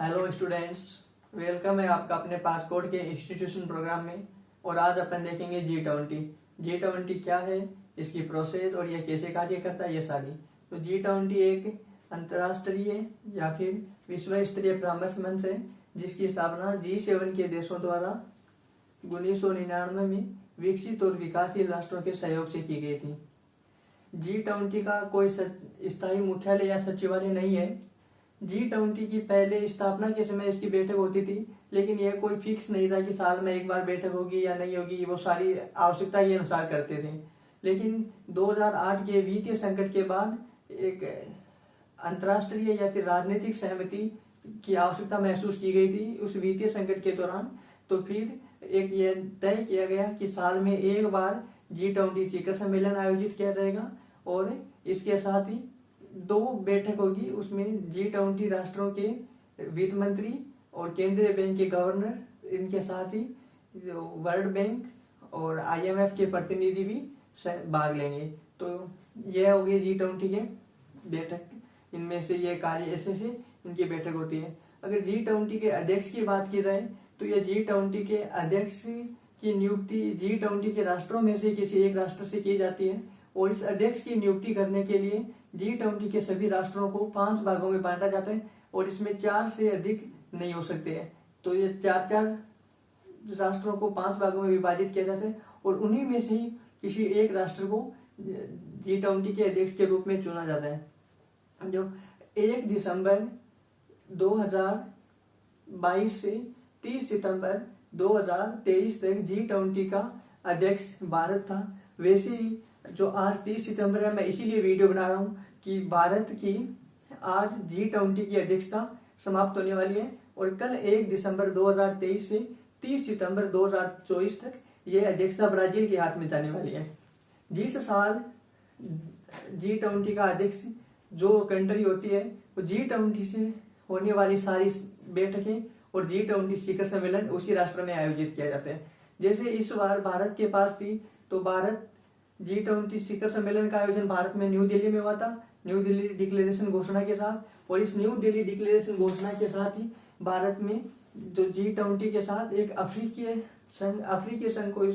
Hello students, welcome है आपका अपने पासपोर्ट के इंस्टीट्यूशन प्रोग्राम में। और आज अपन देखेंगे G20। G20 क्या है, इसकी प्रोसेस और यह कैसे कार्य करता है, ये सारी। तो G20 एक अंतर्राष्ट्रीय या फिर विश्व स्तरीय परामर्श मंच है जिसकी स्थापना G7 के देशों द्वारा 1999 में विकसित और विकासशील राष्ट्रों के सहयोग से की गई थी। G20 का कोई स्थायी मुख्यालय या सचिवालय नहीं है। G20 की पहले स्थापना के समय इसकी बैठक होती थी, लेकिन यह कोई फिक्स नहीं था कि साल में एक बार बैठक होगी या नहीं होगी। वो सारी आवश्यकता के अनुसार करते थे। लेकिन 2008 के वित्तीय संकट के बाद एक अंतर्राष्ट्रीय या फिर राजनीतिक सहमति की आवश्यकता महसूस की गई थी उस वित्तीय संकट के दौरान। तो फिर एक ये तय किया गया कि साल में एक बार G20 शिखर सम्मेलन आयोजित किया जाएगा और इसके साथ ही 2 बैठक होगी। उसमें G20 राष्ट्रों के वित्त मंत्री और केंद्रीय बैंक के गवर्नर, इनके साथ ही जो वर्ल्ड बैंक और IMF के प्रतिनिधि भी भाग लेंगे। तो यह होगी G20 के बैठक। इनमें से ये कार्य ऐसे से इनकी बैठक होती है। अगर G20 के अध्यक्ष की बात की जाए तो यह G20 के अध्यक्ष की नियुक्ति G20 के राष्ट्रों में से किसी एक राष्ट्र से की जाती है। और इस अध्यक्ष की नियुक्ति करने के लिए G20 के सभी राष्ट्रों को 5 भागों में बांटा जाता है और इसमें 4 से अधिक नहीं हो सकते हैं। तो ये 4 राष्ट्रों को 5 भागों में विभाजित किया जाता है और उन्हीं में से ही किसी एक राष्ट्र को G20 के अध्यक्ष के रूप में चुना जाता है। जो 1 दिसंबर 2022 से 30 सितंबर 2023 तक G20 का अध्यक्ष भारत था। वैसे ही जो आज 30 सितंबर है, मैं इसीलिए वीडियो बना रहा हूँ कि भारत की आज G20 की अध्यक्षता समाप्त होने वाली है और कल 1 दिसंबर 2023 से 30 सितंबर 2024 तक ये अध्यक्षता ब्राजील के हाथ में जाने वाली है। जिस साल G20 का अध्यक्ष जो कंट्री होती है वो G20 से होने वाली सारी बैठकें और G20 शिखर सम्मेलन उसी राष्ट्र में आयोजित किया जाता है। जैसे इस बार भारत के पास थी, तो भारत G20 शिखर सम्मेलन का आयोजन भारत में न्यू दिल्ली में हुआ था, न्यू दिल्ली डिक्लेरेशन घोषणा के साथ। और इस न्यू दिल्ली डिक्लेरेशन घोषणा के साथ ही भारत में जो G20 के साथ एक अफ्रीकी संघ को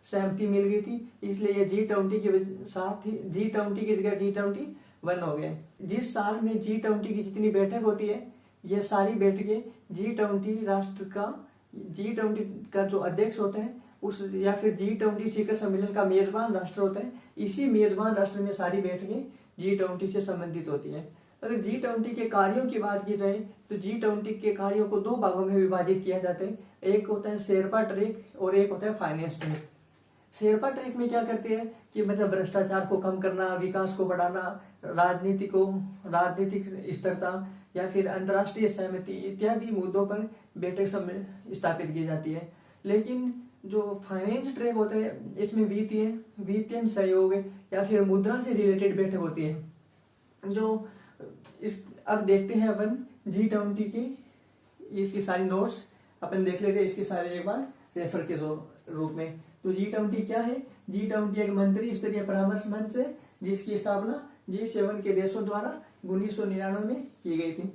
सहमति मिल गई थी। इसलिए ये G20 के साथ ही G20 की जगह G21 हो गए। जिस साल में G20 की जितनी बैठक होती है, ये सारी बैठकें G20 राष्ट्र का G20 का जो अध्यक्ष होता है उस या फिर G20 शिखर सम्मेलन का मेजबान राष्ट्र होता है, इसी मेजबान राष्ट्र में सारी बैठकें G20 से संबंधित होती है। अगर G20 के कार्यों की बात की जाए तो G20 के कार्यों को 2 भागों में विभाजित किया जाता है। एक होता है शेरपा ट्रैक और एक होता है फाइनेंस ट्रैक। शेरपा ट्रैक में क्या करते हैं कि मतलब भ्रष्टाचार को कम करना, विकास को बढ़ाना, राजनीतिक स्थिरता या फिर अंतर्राष्ट्रीय सहमति इत्यादि मुद्दों पर बैठक स्थापित की जाती है। लेकिन जो फाइनेंस ट्रैक होता है इसमें वित्तीय सहयोग या फिर मुद्रा से रिलेटेड बैठक होती है। जो अब देखते हैं अपन G20 की इसकी सारी नोट्स अपन देख लेते हैं, इसकी सारे एक बार रेफर के रूप में। तो G20 क्या है? G20 एक मंत्री स्तरीय परामर्श मंच है जिसकी स्थापना G7 के देशों द्वारा 1999 में की गई थी।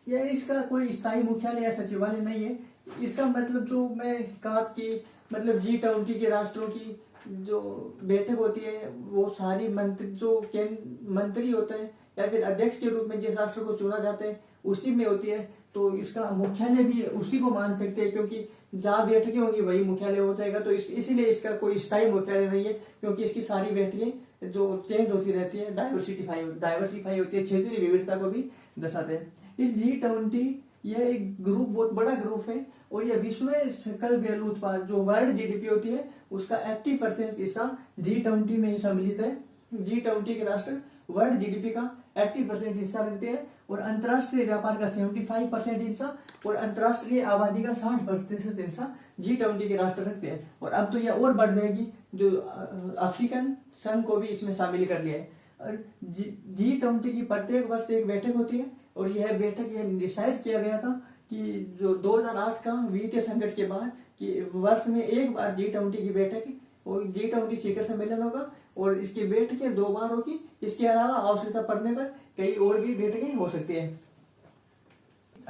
यह इसका कोई स्थायी मुख्यालय या सचिवालय नहीं है। इसका मतलब जो मैं कहा कि मतलब G20 के राष्ट्रों की जो बैठक होती है वो सारी मंत्री होते हैं या फिर अध्यक्ष के रूप में जिस राष्ट्र को चुना जाता है उसी में होती है। तो इसका मुख्यालय भी उसी को मान सकते हैं, क्योंकि जहाँ बैठकें होंगी वही मुख्यालय हो जाएगा। तो इसीलिए इसका कोई स्थायी मुख्यालय नहीं है, क्योंकि इसकी सारी बैठकें जो चेंज होती रहती है, डाइवर्सिफाई होती है, क्षेत्रीय विविधता को भी दर्शाते हैं। इस G20 यह एक ग्रुप बहुत बड़ा ग्रुप है और यह विश्व सकल घरेलू उत्पाद जो वर्ल्ड GDP होती है उसका 80% हिस्सा G20 में ही सम्मिलित है। G20 के राष्ट्र वर्ल्ड GDP का 80% हिस्सा रखते हैं और अंतर्राष्ट्रीय व्यापार का 75% हिस्सा और अंतर्राष्ट्रीय आबादी का 60% हिस्सा G20 के राष्ट्र रखते हैं। और अब तो यह और बढ़ जाएगी, जो अफ्रीकन संघ को भी इसमें शामिल कर लिया है। और G20 की प्रत्येक वर्ष एक बैठक होती है और यह बैठक यह डिसाइड किया गया था कि जो 2008 का वित्तीय संकट के बाद कि वर्ष में एक बार G20 की बैठक और G20 शिखर सम्मेलन होगा और इसकी बैठकें 2 बार होगी। इसके अलावा आवश्यकता पड़ने पर कई और भी बैठकें हो सकती है।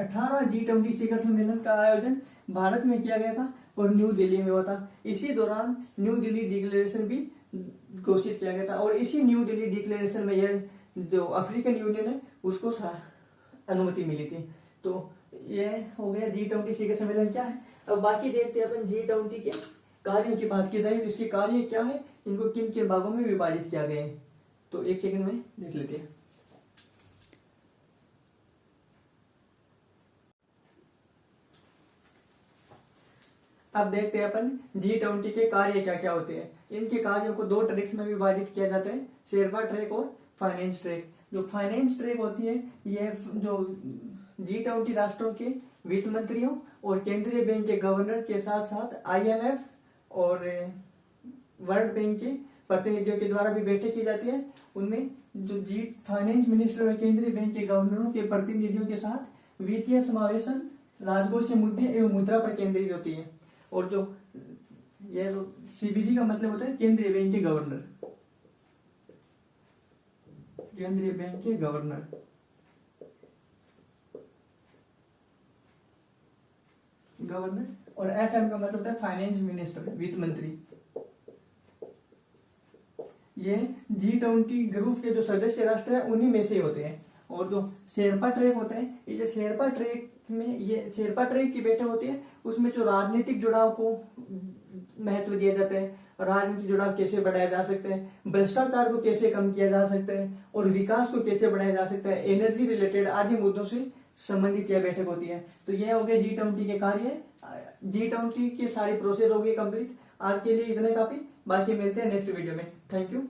18 G20 शिखर सम्मेलन का आयोजन भारत में किया गया था और न्यू दिल्ली में हुआ था। इसी दौरान न्यू दिल्ली डिक्लेरेशन भी घोषित किया गया था और इसी न्यू दिल्ली डिक्लेरेशन में यह जो अफ्रीकन यूनियन है उसको अनुमति मिली थी। तो यह हो गया G20 शिखर सम्मेलन क्या है। अब बाकी देखते हैं अपन G20 के कार्यों की बात की जाए तो इसके कार्य क्या है, इनको किन किन भागों में विभाजित किया गया है, तो एक सेकंड में देख लेते हैं। अब देखते हैं अपन G20 के कार्य क्या क्या होते हैं। इनके कार्यों को 2 ट्रैक्स में विभाजित किया जाता है, शेरपा ट्रैक और फाइनेंस ट्रैक। जो फाइनेंस ट्रैक होती है यह जो G20 राष्ट्रों के वित्त मंत्रियों और केंद्रीय बैंक के गवर्नर के साथ साथ IMF और वर्ल्ड बैंक के प्रतिनिधियों के द्वारा भी बैठक की जाती है। उनमें जो फाइनेंस मिनिस्टर और केंद्रीय बैंक के गवर्नरों के प्रतिनिधियों के साथ वित्तीय समावेशन, राजकोषीय मुद्दे एवं मुद्रा पर केंद्रित होती है। और जो यह जो CBG का मतलब होता है केंद्रीय बैंक के गवर्नर, केंद्रीय बैंक के गवर्नर। और FM का मतलब होता है फाइनेंस मिनिस्टर, वित्त मंत्री। ये G20 ग्रुप के जो सदस्य राष्ट्र है उन्हीं में से होते हैं। और जो शेरपा ट्रैक होता है, इसे शेरपा ट्रैक में ये शेरपा ट्रैक की बैठक होती है, उसमें जो राजनीतिक जुड़ाव को महत्व दिया जाता है, राजनीतिक जुड़ाव कैसे बढ़ाया जा सकता है, भ्रष्टाचार को कैसे कम किया जा सकता है और विकास को कैसे बढ़ाया जा सकता है, एनर्जी रिलेटेड आदि मुद्दों से संबंधित यह बैठक होती है। तो यह हो गया G20 के कार्य। G20 की सारी प्रोसेस हो गई कंप्लीट। आज के लिए इतना काफी, बाकी मिलते हैं नेक्स्ट वीडियो में। Thank you.